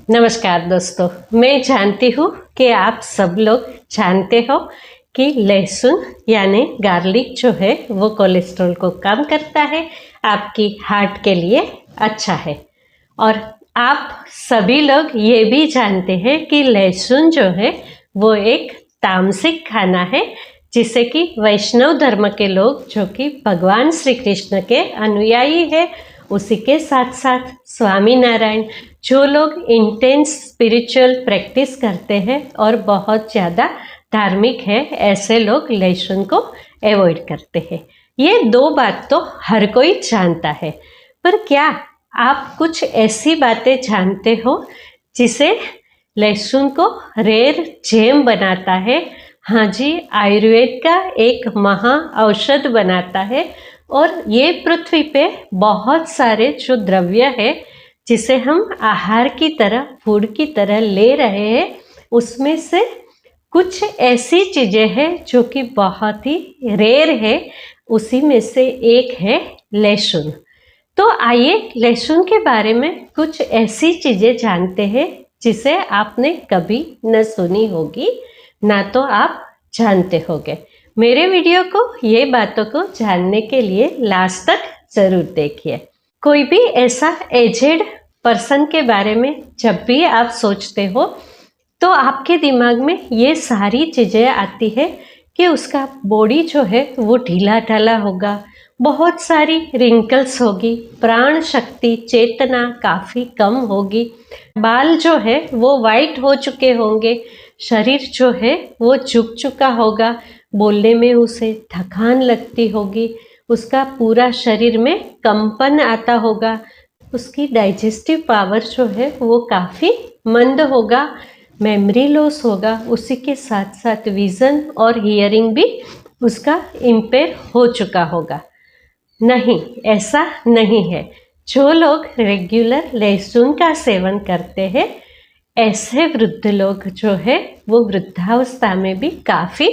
नमस्कार दोस्तों, मैं जानती हूँ कि आप सब लोग जानते हो कि लहसुन यानी गार्लिक जो है वो कोलेस्ट्रॉल को कम करता है, आपकी हार्ट के लिए अच्छा है। और आप सभी लोग ये भी जानते हैं कि लहसुन जो है वो एक तामसिक खाना है, जिसे कि वैष्णव धर्म के लोग जो कि भगवान श्री कृष्ण के अनुयायी है, उसी के साथ साथ स्वामी नारायण जो लोग इंटेंस स्पिरिचुअल प्रैक्टिस करते हैं और बहुत ज़्यादा धार्मिक है, ऐसे लोग लहसुन को अवॉइड करते हैं। ये दो बात तो हर कोई जानता है, पर क्या आप कुछ ऐसी बातें जानते हो जिसे लहसुन को रेयर जेम बनाता है? हाँ जी, आयुर्वेद का एक महा औषध बनाता है। और ये पृथ्वी पे बहुत सारे जो द्रव्य है जिसे हम आहार की तरह, फूड की तरह ले रहे हैं, उसमें से कुछ ऐसी चीज़ें हैं जो कि बहुत ही रेयर है। उसी में से एक है लहसुन। तो आइए लहसुन के बारे में कुछ ऐसी चीज़ें जानते हैं जिसे आपने कभी न सुनी होगी, ना तो आप जानते होंगे। मेरे वीडियो को, ये बातों को जानने के लिए लास्ट तक ज़रूर देखिए। कोई भी ऐसा एजेड पर्सन के बारे में जब भी आप सोचते हो तो आपके दिमाग में ये सारी चीज़ें आती है कि उसका बॉडी जो है वो ढीला ढाला होगा, बहुत सारी रिंकल्स होगी, प्राण शक्ति, चेतना काफ़ी कम होगी, बाल जो है वो वाइट हो चुके होंगे, शरीर जो है वो झुक चुका होगा, बोलने में उसे थकान लगती होगी, उसका पूरा शरीर में कंपन आता होगा, उसकी डाइजेस्टिव पावर जो है वो काफ़ी मंद होगा, मेमोरी लॉस होगा, उसी के साथ साथ विज़न और हियरिंग भी उसका इम्पेयर हो चुका होगा। नहीं, ऐसा नहीं है। जो लोग रेगुलर लहसुन का सेवन करते हैं, ऐसे वृद्ध लोग जो है वो वृद्धावस्था में भी काफ़ी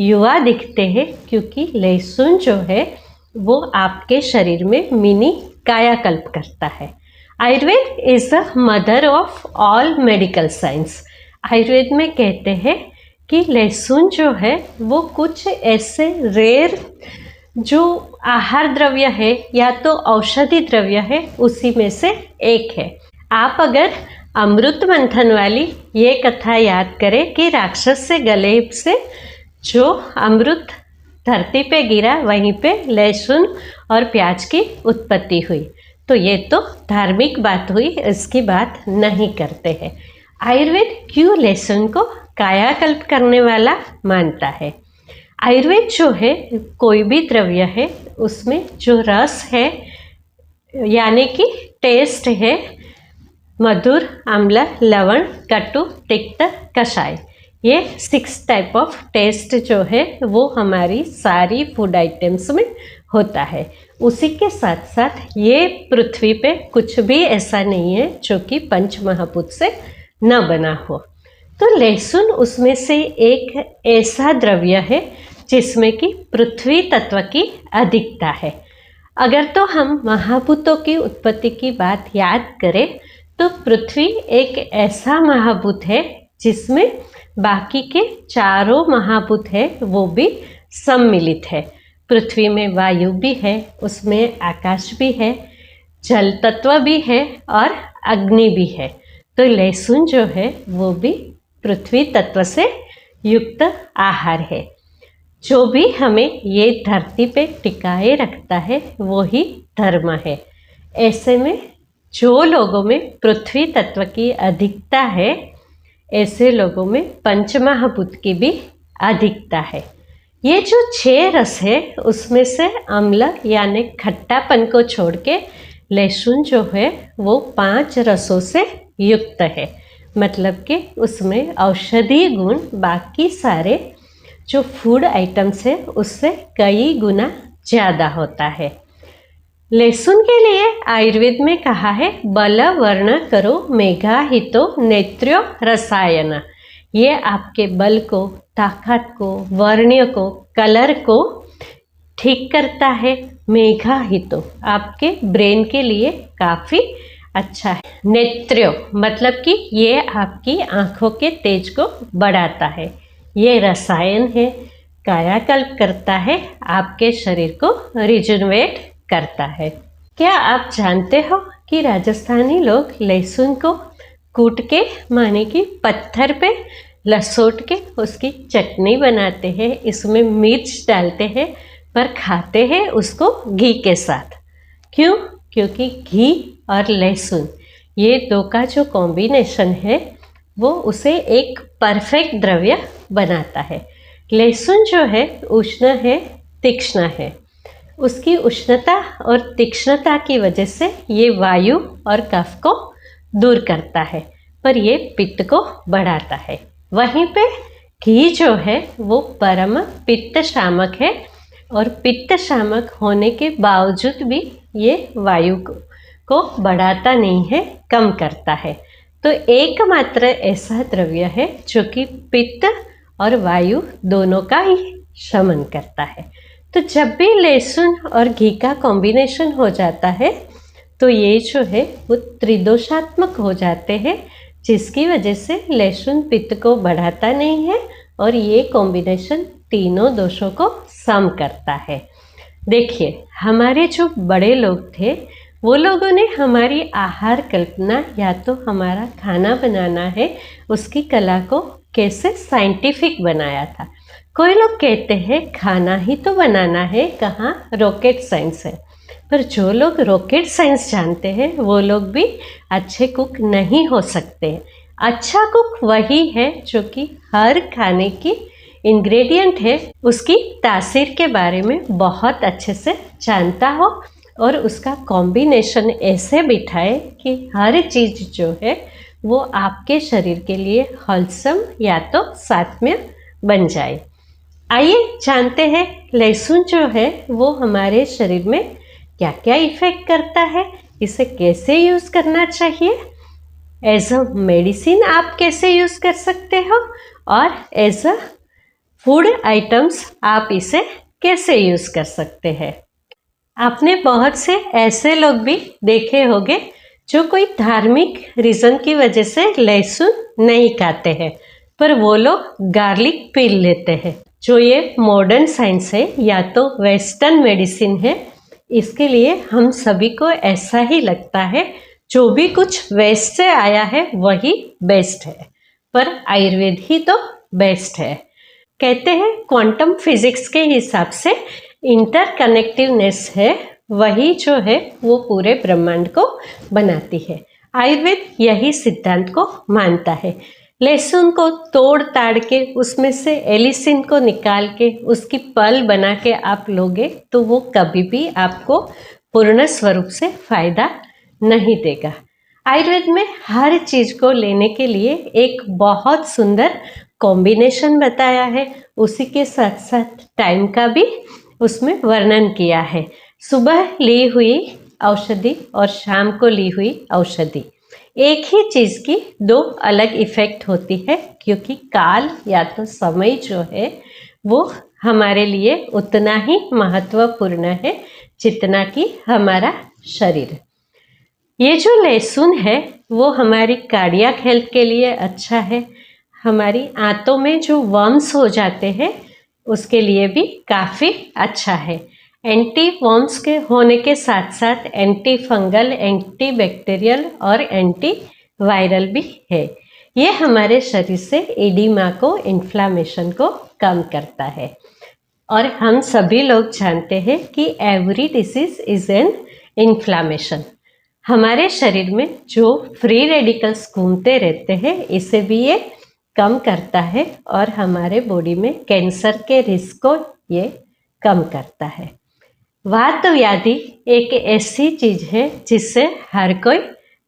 युवा दिखते हैं, क्योंकि लहसुन जो है वो आपके शरीर में मिनी कायाकल्प करता है। Ayurveda is the mother of all medical science. Ayurveda में कहते हैं कि लहसुन जो है वो कुछ ऐसे रेयर जो आहार द्रव्य है या तो औषधि द्रव्य है, उसी में से एक है। आप अगर अमृत मंथन वाली ये कथा याद करें कि राक्षस से गले से जो अमृत धरती पे गिरा, वहीं पे लहसुन और प्याज की उत्पत्ति हुई, तो ये तो धार्मिक बात हुई, इसकी बात नहीं करते हैं। आयुर्वेद क्यों लहसुन को कायाकल्प करने वाला मानता है? आयुर्वेद जो है, कोई भी द्रव्य है उसमें जो रस है यानी कि टेस्ट है, मधुर, अम्ल, लवण, कटु, तिक्त, कषाय, ये 6 टाइप ऑफ टेस्ट जो है वो हमारी सारी फूड आइटम्स में होता है। उसी के साथ साथ ये पृथ्वी पे कुछ भी ऐसा नहीं है जो कि पंच महाभूत से न बना हो। तो लहसुन उसमें से एक ऐसा द्रव्य है जिसमें कि पृथ्वी तत्व की अधिकता है। अगर तो हम महाभूतों की उत्पत्ति की बात याद करें तो पृथ्वी एक ऐसा महाभूत है जिसमें बाकी के चारों महाभूत है वो भी सम्मिलित है। पृथ्वी में वायु भी है, उसमें आकाश भी है, जल तत्व भी है और अग्नि भी है। तो लहसुन जो है वो भी पृथ्वी तत्व से युक्त आहार है। जो भी हमें ये धरती पे टिकाए रखता है वो ही धर्म है। ऐसे में जो लोगों में पृथ्वी तत्व की अधिकता है, ऐसे लोगों में पंचमहाभूत की भी अधिकता है। ये जो 6 रस है उसमें से अम्ल यानी खट्टापन को छोड़ के लहसुन जो है वो 5 रसों से युक्त है। मतलब कि उसमें औषधीय गुण बाकी सारे जो फूड आइटम्स है उससे कई गुना ज़्यादा होता है। लहसुन के लिए आयुर्वेद में कहा है, बल वर्ण करो मेघा हितो नेत्र्यो रसायन। ये आपके बल को, ताकत को, वर्ण्य को, कलर को ठीक करता है। मेघा हितो आपके ब्रेन के लिए काफ़ी अच्छा है। नेत्रों मतलब कि ये आपकी आँखों के तेज को बढ़ाता है। ये रसायन है, कायाकल्प करता है, आपके शरीर को रिजुनवेट करता है। क्या आप जानते हो कि राजस्थानी लोग लहसुन को कूट के माने कि पत्थर पे लसोट के उसकी चटनी बनाते हैं, इसमें मिर्च डालते हैं, पर खाते हैं उसको घी के साथ। क्यों? क्योंकि घी और लहसुन ये दो का जो कॉम्बिनेशन है वो उसे एक परफेक्ट द्रव्य बनाता है। लहसुन जो है उष्ण है, तीक्ष्ण है। उसकी उष्णता और तीक्ष्णता की वजह से ये वायु और कफ को दूर करता है, पर ये पित्त को बढ़ाता है। वहीं पे घी जो है वो परम पित्त शामक है, और पित्त शामक होने के बावजूद भी ये वायु को बढ़ाता नहीं है, कम करता है। तो एकमात्र ऐसा द्रव्य है जो कि पित्त और वायु दोनों का ही शमन करता है। तो जब भी लहसुन और घी का कॉम्बिनेशन हो जाता है तो ये जो है वो त्रिदोषात्मक हो जाते हैं, जिसकी वजह से लहसुन पित्त को बढ़ाता नहीं है और ये कॉम्बिनेशन तीनों दोषों को सम करता है। देखिए, हमारे जो बड़े लोग थे वो लोगों ने हमारी आहार कल्पना या तो हमारा खाना बनाना है उसकी कला को कैसे साइंटिफिक बनाया था। कोई लोग कहते हैं खाना ही तो बनाना है, कहाँ रॉकेट साइंस है। पर जो लोग रॉकेट साइंस जानते हैं वो लोग भी अच्छे कुक नहीं हो सकते। अच्छा कुक वही है जो कि हर खाने की इंग्रेडिएंट है उसकी तासीर के बारे में बहुत अच्छे से जानता हो और उसका कॉम्बिनेशन ऐसे बिठाए कि हर चीज़ जो है वो आपके शरीर के लिए होलसम या तो सात्म्य बन जाए। आइए जानते हैं लहसुन जो है वो हमारे शरीर में क्या क्या इफ़ेक्ट करता है, इसे कैसे यूज़ करना चाहिए, एज अ मेडिसिन आप कैसे यूज़ कर सकते हो, और एज अ फूड आइटम्स आप इसे कैसे यूज़ कर सकते हैं। आपने बहुत से ऐसे लोग भी देखे होंगे जो कोई धार्मिक रीज़न की वजह से लहसुन नहीं खाते हैं, पर वो लोग गार्लिक पी लेते हैं। जो ये मॉडर्न साइंस है या तो वेस्टर्न मेडिसिन है, इसके लिए हम सभी को ऐसा ही लगता है जो भी कुछ वेस्ट से आया है वही बेस्ट है, पर आयुर्वेद ही तो बेस्ट है। कहते हैं क्वांटम फिजिक्स के हिसाब से इंटरकनेक्टिवनेस है वही जो है वो पूरे ब्रह्मांड को बनाती है। आयुर्वेद यही सिद्धांत को मानता है। लहसुन को तोड़ ताड़ के उसमें से एलिसिन को निकाल के उसकी पल बना के आप लोगे तो वो कभी भी आपको पूर्ण स्वरूप से फायदा नहीं देगा। आयुर्वेद में हर चीज़ को लेने के लिए एक बहुत सुंदर कॉम्बिनेशन बताया है, उसी के साथ साथ टाइम का भी उसमें वर्णन किया है। सुबह ली हुई औषधि और शाम को ली हुई औषधि, एक ही चीज़ की दो अलग इफ़ेक्ट होती है, क्योंकि काल या तो समय जो है वो हमारे लिए उतना ही महत्वपूर्ण है जितना कि हमारा शरीर। ये जो लहसुन है वो हमारी कार्डियक हेल्थ के लिए अच्छा है। हमारी आंतों में जो वर्म्स हो जाते हैं उसके लिए भी काफ़ी अच्छा है। एंटी वर्म्स के होने के साथ साथ एंटी फंगल, एंटी बैक्टीरियल और एंटी वायरल भी है। ये हमारे शरीर से एडिमा को, इन्फ्लामेशन को कम करता है। और हम सभी लोग जानते हैं कि every disease is an inflammation. हमारे शरीर में जो फ्री रेडिकल्स घूमते रहते हैं इसे भी ये कम करता है और हमारे बॉडी में कैंसर के रिस्क को ये कम करता है। वात व्याधि एक ऐसी चीज़ है जिससे हर कोई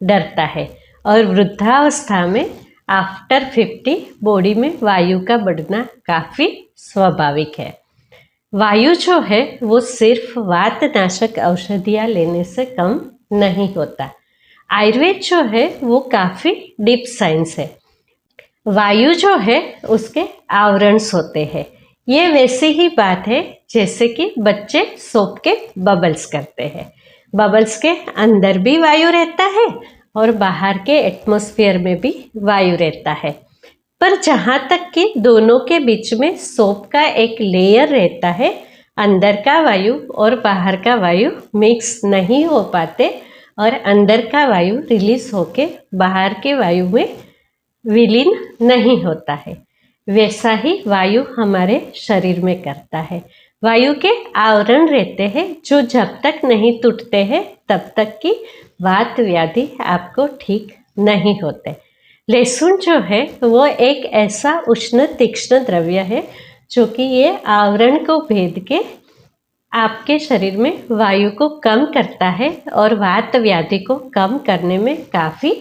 डरता है, और वृद्धावस्था में आफ्टर 50 बॉडी में वायु का बढ़ना काफ़ी स्वाभाविक है। वायु जो है वो सिर्फ वातनाशक औषधियाँ लेने से कम नहीं होता। आयुर्वेद जो है वो काफ़ी डीप साइंस है। वायु जो है उसके आवरणस होते हैं। ये वैसी ही बात है जैसे कि बच्चे सोप के बबल्स करते हैं। बबल्स के अंदर भी वायु रहता है और बाहर के एटमॉस्फेयर में भी वायु रहता है। पर जहाँ तक कि दोनों के बीच में सोप का एक लेयर रहता है, अंदर का वायु और बाहर का वायु मिक्स नहीं हो पाते और अंदर का वायु रिलीज होके बाहर के वायु में विलीन नहीं होता है। वैसा ही वायु हमारे शरीर में करता है। वायु के आवरण रहते हैं जो जब तक नहीं टूटते हैं तब तक की वात व्याधि आपको ठीक नहीं होते। लहसुन जो है वो एक ऐसा उष्ण तीक्ष्ण द्रव्य है जो कि ये आवरण को भेद के आपके शरीर में वायु को कम करता है और वात व्याधि को कम करने में काफ़ी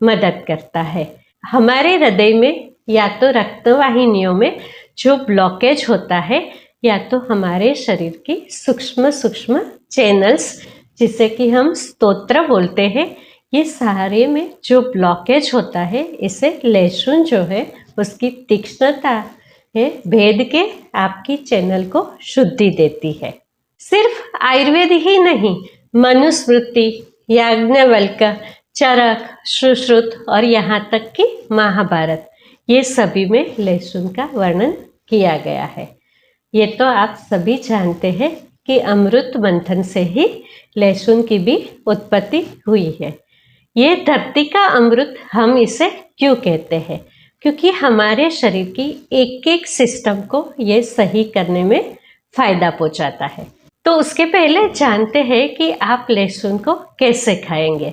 मदद करता है। हमारे हृदय में या तो रक्तवाहिनियों में जो ब्लॉकेज होता है या तो हमारे शरीर की सूक्ष्म सूक्ष्म चैनल्स जिसे कि हम स्तोत्र बोलते हैं, ये सारे में जो ब्लॉकेज होता है इसे लहसुन जो है उसकी तीक्ष्णता है भेद के आपकी चैनल को शुद्धि देती है। सिर्फ आयुर्वेद ही नहीं, मनुस्मृति, याज्ञवल्क्य, चरक, सुश्रुत और यहाँ तक कि महाभारत, ये सभी में लहसुन का वर्णन किया गया है। ये तो आप सभी जानते हैं कि अमृत मंथन से ही लहसुन की भी उत्पत्ति हुई है। ये धरती का अमृत हम इसे क्यों कहते हैं? क्योंकि हमारे शरीर की एक एक सिस्टम को ये सही करने में फायदा पहुंचाता है। तो उसके पहले जानते हैं कि आप लहसुन को कैसे खाएंगे।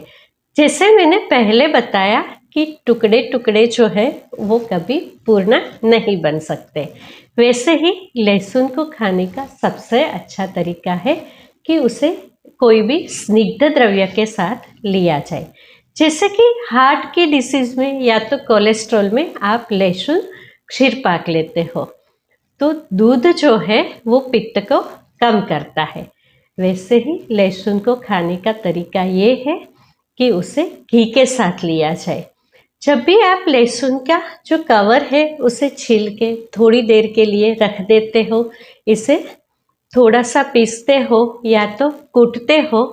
जैसे मैंने पहले बताया कि टुकड़े टुकड़े जो है वो कभी पूर्ण नहीं बन सकते, वैसे ही लहसुन को खाने का सबसे अच्छा तरीका है कि उसे कोई भी स्निग्ध द्रव्य के साथ लिया जाए। जैसे कि हार्ट की डिसीज़ में या तो कोलेस्ट्रॉल में आप लहसुन क्षीरपाक लेते हो तो दूध जो है वो पित्त को कम करता है, वैसे ही लहसुन को खाने का तरीका ये है कि उसे घी के साथ लिया जाए। जब भी आप लहसुन का जो कवर है उसे छील के थोड़ी देर के लिए रख देते हो, इसे थोड़ा सा पीसते हो या तो कूटते हो,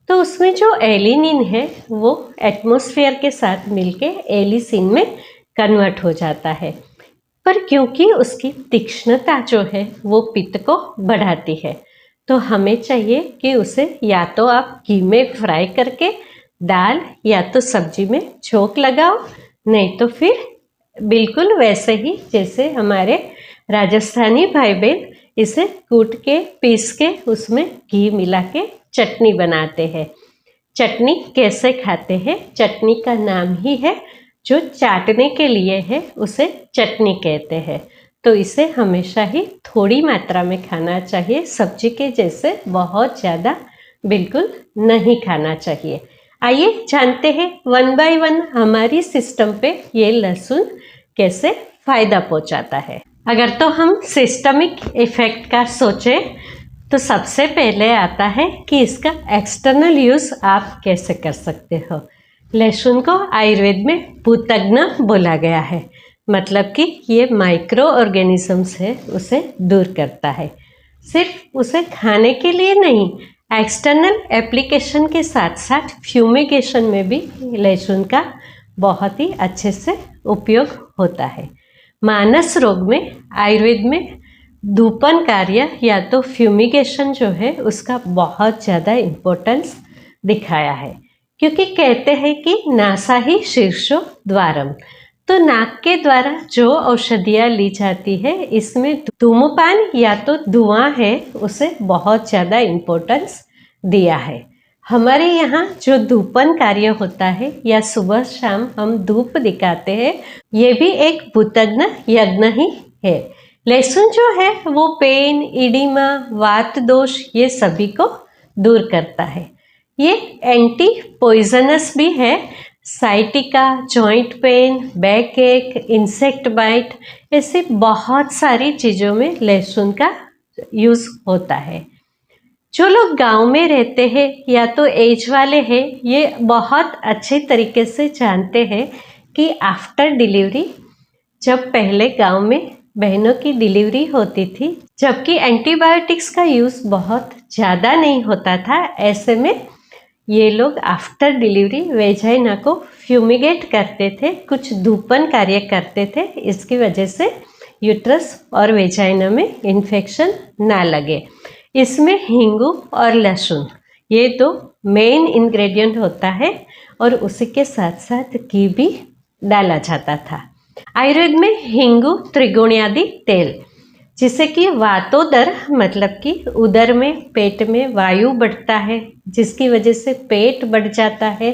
तो उसमें जो एलिनिन है वो एटमॉस्फेयर के साथ मिलके एलिसिन में कन्वर्ट हो जाता है। पर क्योंकि उसकी तीक्ष्णता जो है वो पित्त को बढ़ाती है, तो हमें चाहिए कि उसे या तो आप घी में फ्राई करके दाल या तो सब्जी में छोंक लगाओ, नहीं तो फिर बिल्कुल वैसे ही जैसे हमारे राजस्थानी भाई बहन इसे कूट के पीस के उसमें घी मिला के चटनी बनाते हैं। चटनी कैसे खाते हैं? चटनी का नाम ही है, जो चाटने के लिए है उसे चटनी कहते हैं। तो इसे हमेशा ही थोड़ी मात्रा में खाना चाहिए, सब्जी के जैसे बहुत ज़्यादा बिल्कुल नहीं खाना चाहिए। आइए जानते हैं वन बाय वन हमारी सिस्टम पे ये लहसुन कैसे फ़ायदा पहुंचाता है। अगर तो हम सिस्टमिक इफ़ेक्ट का सोचें तो सबसे पहले आता है कि इसका एक्सटर्नल यूज़ आप कैसे कर सकते हो। लहसुन को आयुर्वेद में भूतग्न बोला गया है, मतलब कि ये माइक्रो ऑर्गेनिजम्स है उसे दूर करता है। सिर्फ उसे खाने के लिए नहीं, एक्सटर्नल एप्लीकेशन के साथ साथ फ्यूमिगेशन में भी लहसुन का बहुत ही अच्छे से उपयोग होता है। मानस रोग में आयुर्वेद में धूपन कार्य या तो फ्यूमिगेशन जो है उसका बहुत ज़्यादा इम्पोर्टेंस दिखाया है, क्योंकि कहते हैं कि नासा ही शीर्षो द्वारम, तो नाक के द्वारा जो औषधियाँ ली जाती है इसमें धूमपान या तो धुआं है उसे बहुत ज़्यादा इम्पोर्टेंस दिया है। हमारे यहाँ जो धूपन कार्य होता है या सुबह शाम हम धूप दिखाते हैं, ये भी एक भूतग्न यज्ञ ही है। लहसुन जो है वो पेन, इडिमा, वात दोष ये सभी को दूर करता है। ये एंटी पॉइजनस भी है। साइटिका, जॉइंट पेन, बैक एक, इंसेक्ट बाइट, ऐसे बहुत सारी चीज़ों में लहसुन का यूज़ होता है। जो लोग गांव में रहते हैं या तो एज वाले हैं, ये बहुत अच्छे तरीके से जानते हैं कि आफ्टर डिलीवरी, जब पहले गांव में बहनों की डिलीवरी होती थी, जबकि एंटीबायोटिक्स का यूज़ बहुत ज़्यादा नहीं होता था, ऐसे में ये लोग आफ्टर डिलीवरी वेजाइना को फ्यूमिगेट करते थे, कुछ धूपन कार्य करते थे, इसकी वजह से यूट्रस और वेजाइना में इन्फेक्शन ना लगे। इसमें हींगू और लहसुन ये दो मेन इंग्रेडिएंट होता है और उसी के साथ साथ घी भी डाला जाता था। आयुर्वेद में हींगू त्रिगुण्यादि तेल, जिससे कि वातोदर मतलब कि उदर में पेट में वायु बढ़ता है, जिसकी वजह से पेट बढ़ जाता है,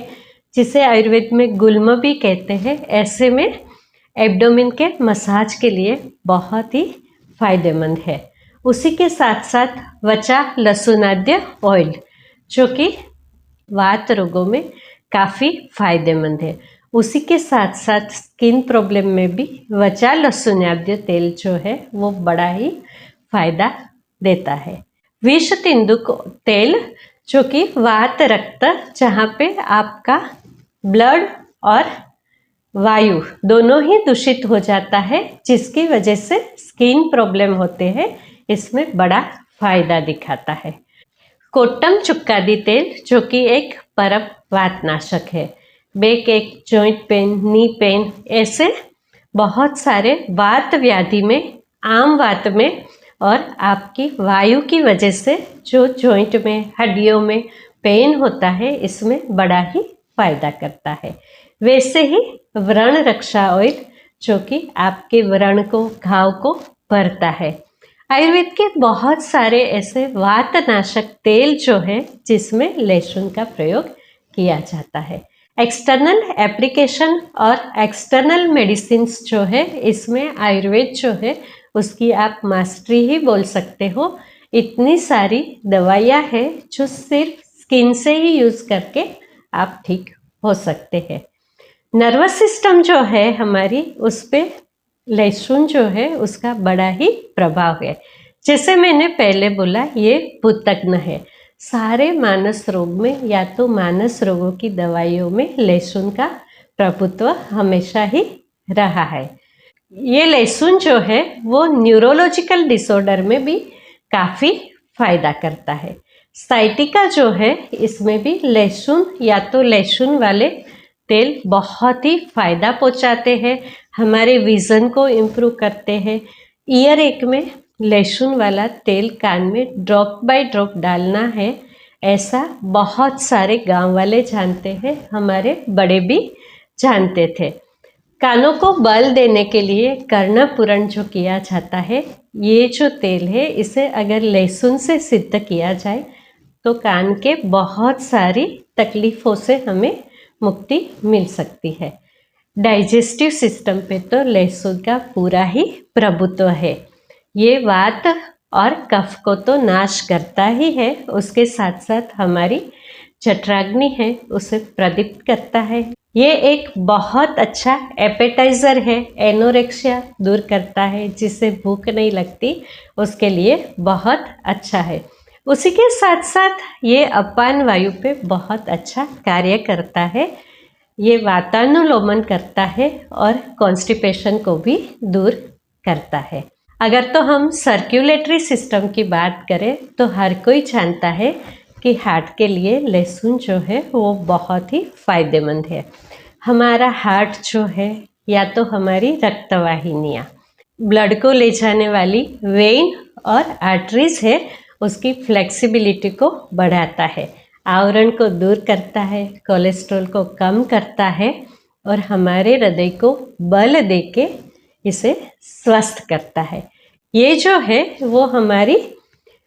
जिसे आयुर्वेद में गुल्म भी कहते हैं। ऐसे में एब्डोमेन के मसाज के लिए बहुत ही फायदेमंद है। उसी के साथ साथ वचा लहसुनाद्य ऑयल, जो कि वात रोगों में काफ़ी फायदेमंद है। उसी के साथ साथ स्किन प्रॉब्लम में भी वचा लहसुनाद्य तेल जो है वो बड़ा ही फायदा देता है। विष तिंदुक तेल, जो कि वात रक्त, जहाँ पे आपका ब्लड और वायु दोनों ही दूषित हो जाता है, जिसकी वजह से स्किन प्रॉब्लम होते हैं, इसमें बड़ा फायदा दिखाता है। कोट्टम चुक्कादी तेल, जो कि एक परम वातनाशक है। बैक एक, जॉइंट पेन, नी पेन, ऐसे बहुत सारे वात व्याधि में, आम वात में और आपकी वायु की वजह से जो जॉइंट में, हड्डियों में पेन होता है, इसमें बड़ा ही फायदा करता है। वैसे ही व्रण रक्षा ऑयल, जो कि आपके व्रण को, घाव को भरता है। आयुर्वेद के बहुत सारे ऐसे वातनाशक तेल जो है जिसमें लहसुन का प्रयोग किया जाता है। एक्सटर्नल एप्लीकेशन और एक्सटर्नल मेडिसिन्स जो है, इसमें आयुर्वेद जो है उसकी आप मास्टरी ही बोल सकते हो। इतनी सारी दवाइयाँ हैं जो सिर्फ स्किन से ही यूज़ करके आप ठीक हो सकते हैं। नर्वस सिस्टम जो है हमारी, उस पर लहसुन जो है उसका बड़ा ही प्रभाव है। जैसे मैंने पहले बोला, ये भूतग्न है। सारे मानस रोग में या तो मानस रोगों की दवाइयों में लहसुन का प्रभुत्व हमेशा ही रहा है। ये लहसुन जो है वो न्यूरोलॉजिकल डिसऑर्डर में भी काफ़ी फायदा करता है। साइटिका जो है, इसमें भी लहसुन या तो लहसुन वाले तेल बहुत ही फायदा पहुंचाते हैं, हमारे विज़न को इम्प्रूव करते हैं। ईयर एक में लहसुन वाला तेल कान में ड्रॉप बाय ड्रॉप डालना है, ऐसा बहुत सारे गांव वाले जानते हैं, हमारे बड़े भी जानते थे। कानों को बल देने के लिए कर्णपूरण जो किया जाता है, ये जो तेल है इसे अगर लहसुन से सिद्ध किया जाए तो कान के बहुत सारी तकलीफ़ों से हमें मुक्ति मिल सकती है। डाइजेस्टिव सिस्टम पे तो लहसुन का पूरा ही प्रभुत्व है। ये वात और कफ को तो नाश करता ही है, उसके साथ साथ हमारी जठराग्नि है उसे प्रदीप्त करता है। ये एक बहुत अच्छा एपेटाइज़र है, एनोरेक्सिया दूर करता है, जिससे भूख नहीं लगती, उसके लिए बहुत अच्छा है। उसी के साथ साथ ये अपान वायु पे बहुत अच्छा कार्य करता है। ये वातानुलोमन करता है और कॉन्स्टिपेशन को भी दूर करता है। अगर तो हम सर्कुलेटरी सिस्टम की बात करें तो हर कोई जानता है कि हार्ट के लिए लहसुन जो है वो बहुत ही फायदेमंद है। हमारा हार्ट जो है या तो हमारी रक्तवाहिनियाँ, ब्लड को ले जाने वाली वेन और आर्टरीज है, उसकी फ्लेक्सिबिलिटी को बढ़ाता है, आवरण को दूर करता है, कोलेस्ट्रॉल को कम करता है और हमारे हृदय को बल देके इसे स्वस्थ करता है। ये जो है वो हमारी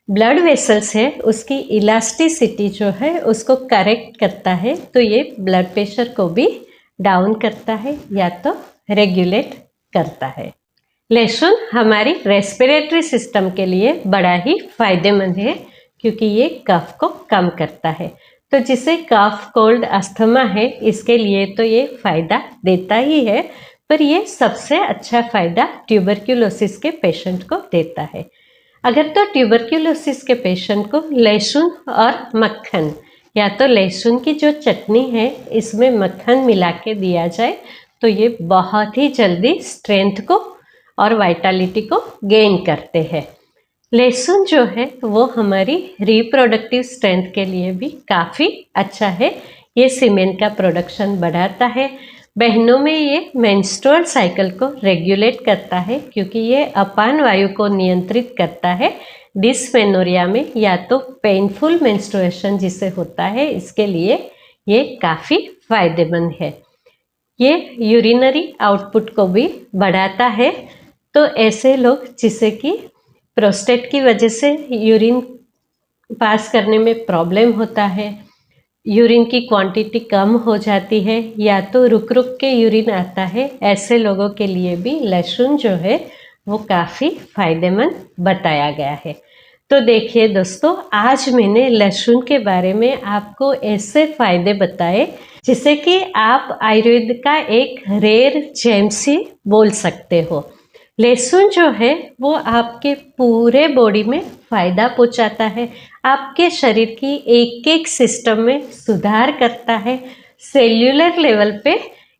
ब्लड वेसल्स है, उसकी इलास्टिसिटी जो है उसको करेक्ट करता है, तो ये ब्लड प्रेशर को भी डाउन करता है या तो रेगुलेट करता है। लहसुन हमारी रेस्पिरेटरी सिस्टम के लिए बड़ा ही फायदेमंद है, क्योंकि ये कफ को कम करता है। तो जिसे कफ, कोल्ड, अस्थमा है, इसके लिए तो ये फ़ायदा देता ही है, पर ये सबसे अच्छा फ़ायदा ट्यूबरक्यूलोसिस के पेशेंट को देता है। अगर तो ट्यूबरक्यूलोसिस के पेशेंट को लहसुन और मक्खन या तो लहसुन की जो चटनी है इसमें मक्खन मिला के दिया जाए तो ये बहुत ही जल्दी स्ट्रेंथ को और वाइटलिटी को गेन करते हैं। लहसुन जो है वो हमारी रिप्रोडक्टिव स्ट्रेंथ के लिए भी काफ़ी अच्छा है। ये सीमेन का प्रोडक्शन बढ़ाता है। बहनों में ये मेंस्ट्रुअल साइकिल को रेगुलेट करता है, क्योंकि ये अपान वायु को नियंत्रित करता है। डिस्मेनोरिया में या तो पेनफुल मेंस्ट्रुएशन जिसे होता है, इसके लिए ये काफ़ी फायदेमंद है। ये यूरिनरी आउटपुट को भी बढ़ाता है। तो ऐसे लोग जिसे कि प्रोस्टेट की वजह से यूरिन पास करने में प्रॉब्लम होता है, यूरिन की क्वांटिटी कम हो जाती है या तो रुक रुक के यूरिन आता है, ऐसे लोगों के लिए भी लहसुन जो है वो काफ़ी फायदेमंद बताया गया है। तो देखिए दोस्तों, आज मैंने लहसुन के बारे में आपको ऐसे फायदे बताए जिसे कि आप आयुर्वेद का एक रेयर जेम्स ही बोल सकते हो। लहसुन जो है वो आपके पूरे बॉडी में फ़ायदा पहुंचाता है, आपके शरीर की एक एक सिस्टम में सुधार करता है। सेल्यूलर लेवल पे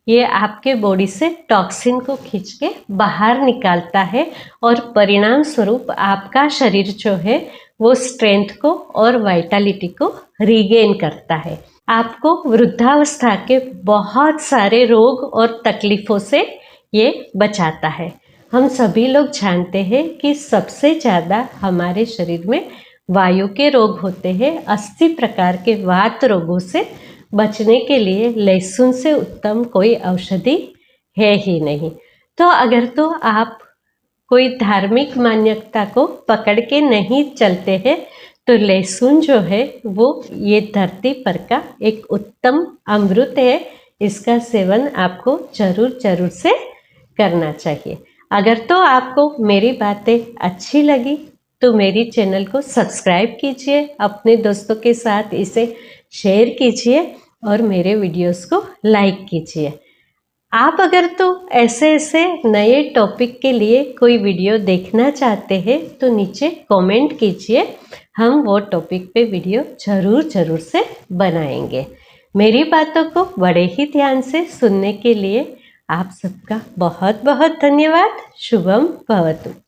ये आपके बॉडी से टॉक्सिन को खींच के बाहर निकालता है और परिणाम स्वरूप आपका शरीर जो है वो स्ट्रेंथ को और वाइटलिटी को रीगेन करता है। आपको वृद्धावस्था के बहुत सारे रोग और तकलीफ़ों से ये बचाता है। हम सभी लोग जानते हैं कि सबसे ज़्यादा हमारे शरीर में वायु के रोग होते हैं। 80 प्रकार के वात रोगों से बचने के लिए लहसुन से उत्तम कोई औषधि है ही नहीं। तो अगर तो आप कोई धार्मिक मान्यता को पकड़ के नहीं चलते हैं, तो लहसुन जो है वो ये धरती पर का एक उत्तम अमृत है। इसका सेवन आपको जरूर से करना चाहिए। अगर तो आपको मेरी बातें अच्छी लगी तो मेरी चैनल को सब्सक्राइब कीजिए, अपने दोस्तों के साथ इसे शेयर कीजिए और मेरे वीडियोस को लाइक कीजिए। आप अगर तो ऐसे नए टॉपिक के लिए कोई वीडियो देखना चाहते हैं तो नीचे कमेंट कीजिए, हम वो टॉपिक पे वीडियो जरूर से बनाएंगे। मेरी बातों को बड़े ही ध्यान से सुनने के लिए आप सबका बहुत बहुत धन्यवाद। शुभम भवतु।